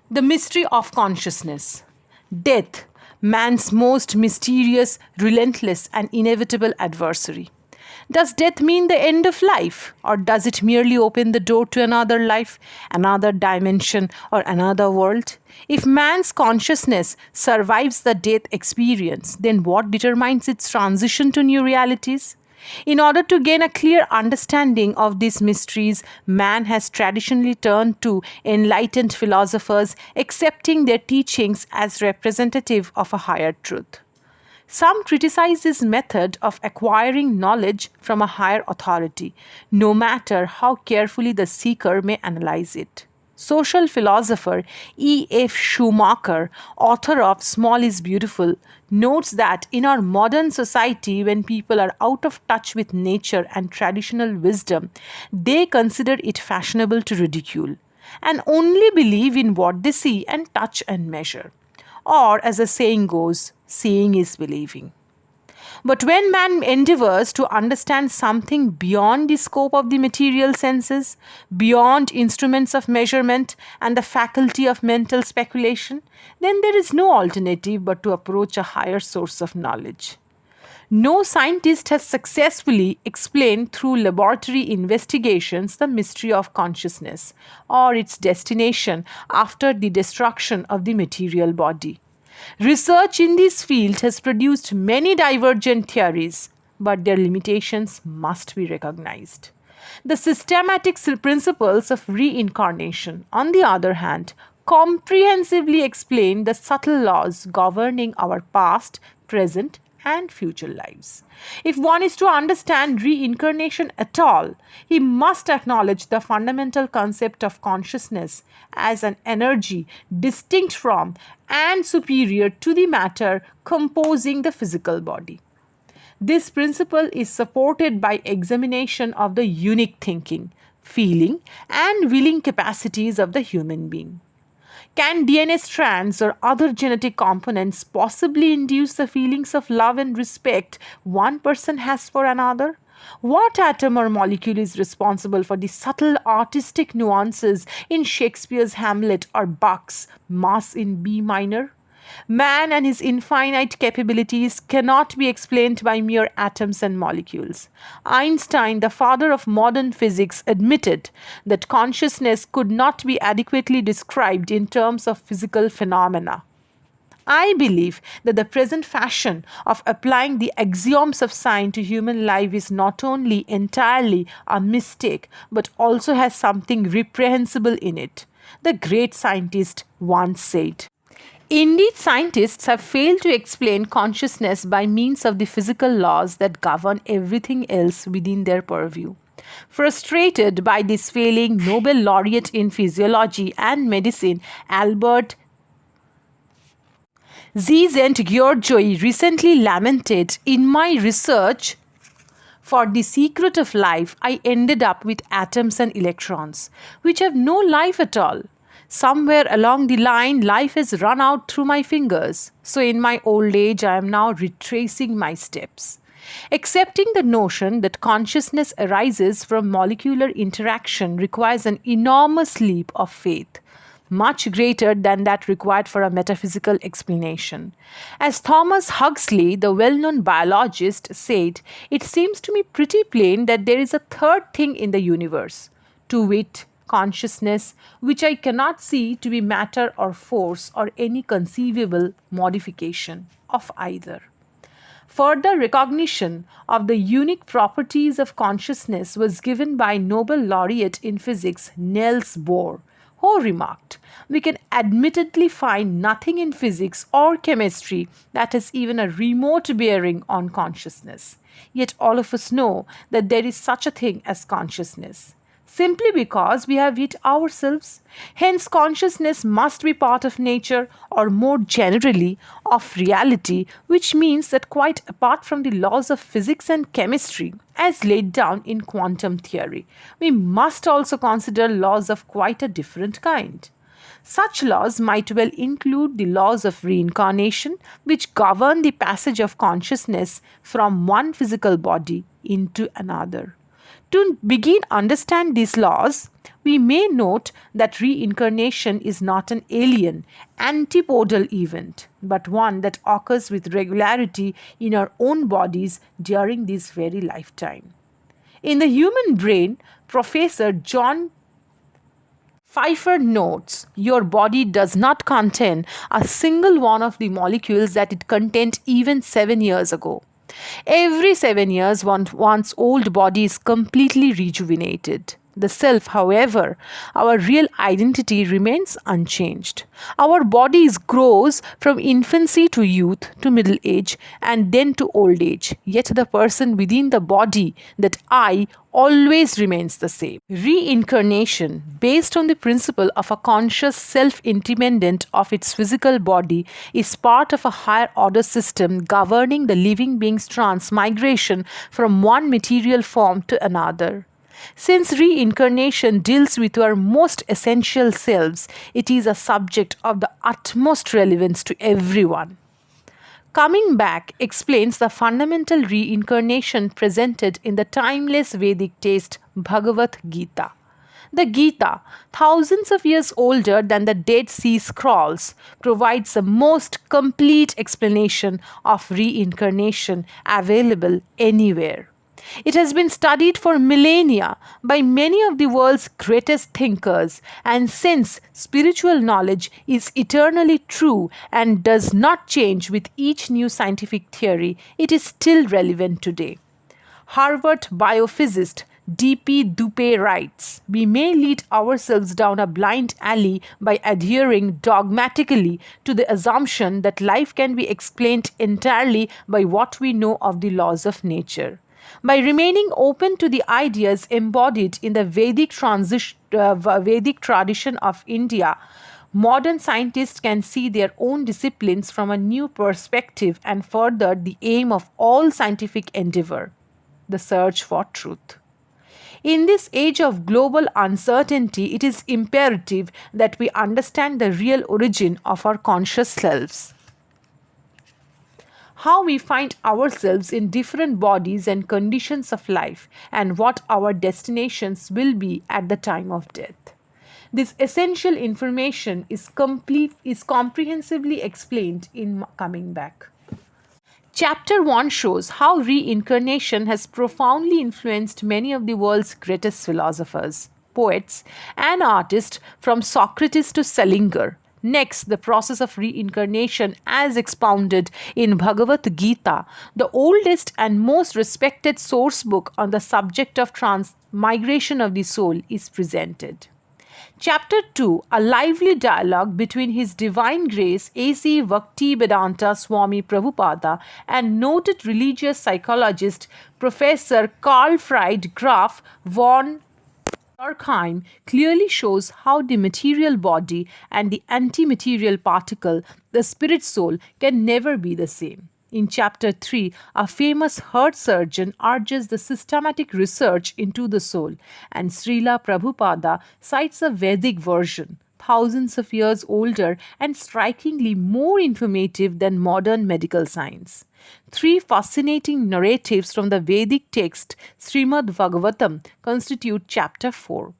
The mystery of consciousness. Death, man's most mysterious, relentless, and inevitable adversary. Does death mean the end of life, or does it merely open the door to another life, another dimension, or another world? If man's consciousness survives the death experience, then what determines its transition to new realities? In order to gain a clear understanding of these mysteries, man has traditionally turned to enlightened philosophers, accepting their teachings as representative of a higher truth. Some criticize this method of acquiring knowledge from a higher authority, no matter how carefully the seeker may analyze it. Social philosopher E.F. Schumacher, author of Small is Beautiful, notes that in our modern society, when people are out of touch with nature and traditional wisdom, they consider it fashionable to ridicule and only believe in what they see and touch and measure. Or, as the saying goes, seeing is believing. But when man endeavors to understand something beyond the scope of the material senses, beyond instruments of measurement and the faculty of mental speculation, then there is no alternative but to approach a higher source of knowledge. No scientist has successfully explained through laboratory investigations the mystery of consciousness or its destination after the destruction of the material body. Research in this field has produced many divergent theories, but their limitations must be recognized. The systematic principles of reincarnation, on the other hand, comprehensively explain the subtle laws governing our past, present, and future lives. If one is to understand reincarnation at all, he must acknowledge the fundamental concept of consciousness as an energy distinct from and superior to the matter composing the physical body. This principle is supported by examination of the unique thinking, feeling, and willing capacities of the human being. Can DNA strands or other genetic components possibly induce the feelings of love and respect one person has for another? What atom or molecule is responsible for the subtle artistic nuances in Shakespeare's Hamlet or Bach's Mass in B minor? Man and his infinite capabilities cannot be explained by mere atoms and molecules. Einstein, the father of modern physics, admitted that consciousness could not be adequately described in terms of physical phenomena. I believe that the present fashion of applying the axioms of science to human life is not only entirely a mistake, but also has something reprehensible in it. The great scientist once said. Indeed, scientists have failed to explain consciousness by means of the physical laws that govern everything else within their purview. Frustrated by this failing, Nobel laureate in physiology and medicine Albert Szent-Györgyi recently lamented, "In my research for the secret of life, I ended up with atoms and electrons, which have no life at all. Somewhere along the line, life has run out through my fingers. So in my old age, I am now retracing my steps." Accepting the notion that consciousness arises from molecular interaction requires an enormous leap of faith, much greater than that required for a metaphysical explanation. As Thomas Huxley, the well-known biologist, said, "It seems to me pretty plain that there is a third thing in the universe, to wit, consciousness, which I cannot see to be matter or force or any conceivable modification of either." Further recognition of the unique properties of consciousness was given by Nobel laureate in physics Niels Bohr, who remarked, "We can admittedly find nothing in physics or chemistry that has even a remote bearing on consciousness. Yet all of us know that there is such a thing as consciousness, simply because we have it ourselves. Hence, consciousness must be part of nature, or more generally, of reality, which means that quite apart from the laws of physics and chemistry, as laid down in quantum theory, we must also consider laws of quite a different kind. Such laws might well include the laws of reincarnation, which govern the passage of consciousness from one physical body into another. To begin understand these laws, we may note that reincarnation is not an alien, antipodal event, but one that occurs with regularity in our own bodies during this very lifetime. In the human brain, Professor John Pfeiffer notes your body does not contain a single one of the molecules that it contained even 7 years ago. Every 7 years, one's old body is completely rejuvenated. The self, however, our real identity remains unchanged. Our bodies grows from infancy to youth to middle age and then to old age. Yet the person within the body, that I, always remains the same. Reincarnation, based on the principle of a conscious self independent of its physical body, is part of a higher order system governing the living being's transmigration from one material form to another. Since reincarnation deals with our most essential selves, it is a subject of the utmost relevance to everyone. Coming back explains the fundamental reincarnation presented in the timeless Vedic text Bhagavad Gita. The Gita, thousands of years older than the Dead Sea Scrolls, provides the most complete explanation of reincarnation available anywhere. It has been studied for millennia by many of the world's greatest thinkers, and since spiritual knowledge is eternally true and does not change with each new scientific theory, it is still relevant today. Harvard biophysicist D.P. Dupe writes, we may lead ourselves down a blind alley by adhering dogmatically to the assumption that life can be explained entirely by what we know of the laws of nature. By remaining open to the ideas embodied in the Vedic tradition of India, modern scientists can see their own disciplines from a new perspective and further the aim of all scientific endeavor, the search for truth. In this age of global uncertainty, it is imperative that we understand the real origin of our conscious selves. How we find ourselves in different bodies and conditions of life, and what our destinations will be at the time of death. This essential information is comprehensively explained in Coming Back. Chapter 1 shows how reincarnation has profoundly influenced many of the world's greatest philosophers, poets, and artists from Socrates to Salinger. Next, the process of reincarnation as expounded in Bhagavad Gita, the oldest and most respected source book on the subject of transmigration of the soul, is presented. Chapter 2, a lively dialogue between His Divine Grace A.C. Bhaktivedanta Swami Prabhupada and noted religious psychologist Professor Karl Fried Graf von Durkheim clearly shows how the material body and the antimaterial particle, the spirit soul, can never be the same. In Chapter 3, a famous heart surgeon urges the systematic research into the soul, and Srila Prabhupada cites a Vedic version, thousands of years older and strikingly more informative than modern medical science. Three fascinating narratives from the Vedic text Srimad Bhagavatam constitute Chapter 4.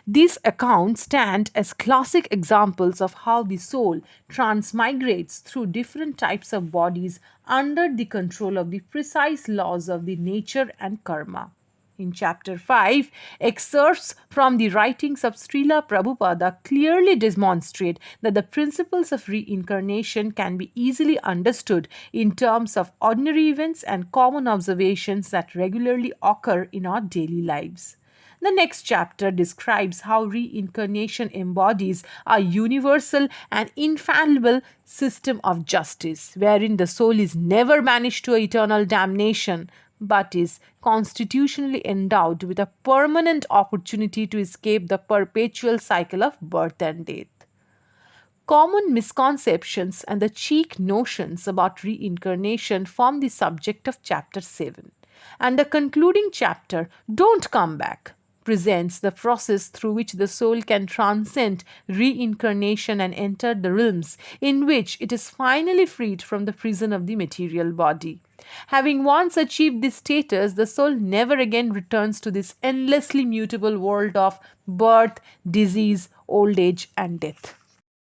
These accounts stand as classic examples of how the soul transmigrates through different types of bodies under the control of the precise laws of the nature and karma. In Chapter 5, excerpts from the writings of Srila Prabhupada clearly demonstrate that the principles of reincarnation can be easily understood in terms of ordinary events and common observations that regularly occur in our daily lives. The next chapter describes how reincarnation embodies a universal and infallible system of justice, wherein the soul is never banished to eternal damnation, but is constitutionally endowed with a permanent opportunity to escape the perpetual cycle of birth and death. Common misconceptions and the cheap notions about reincarnation form the subject of Chapter 7. And the concluding chapter, Don't Come Back, presents the process through which the soul can transcend reincarnation and enter the realms in which it is finally freed from the prison of the material body. Having once achieved this status, the soul never again returns to this endlessly mutable world of birth, disease, old age, and death.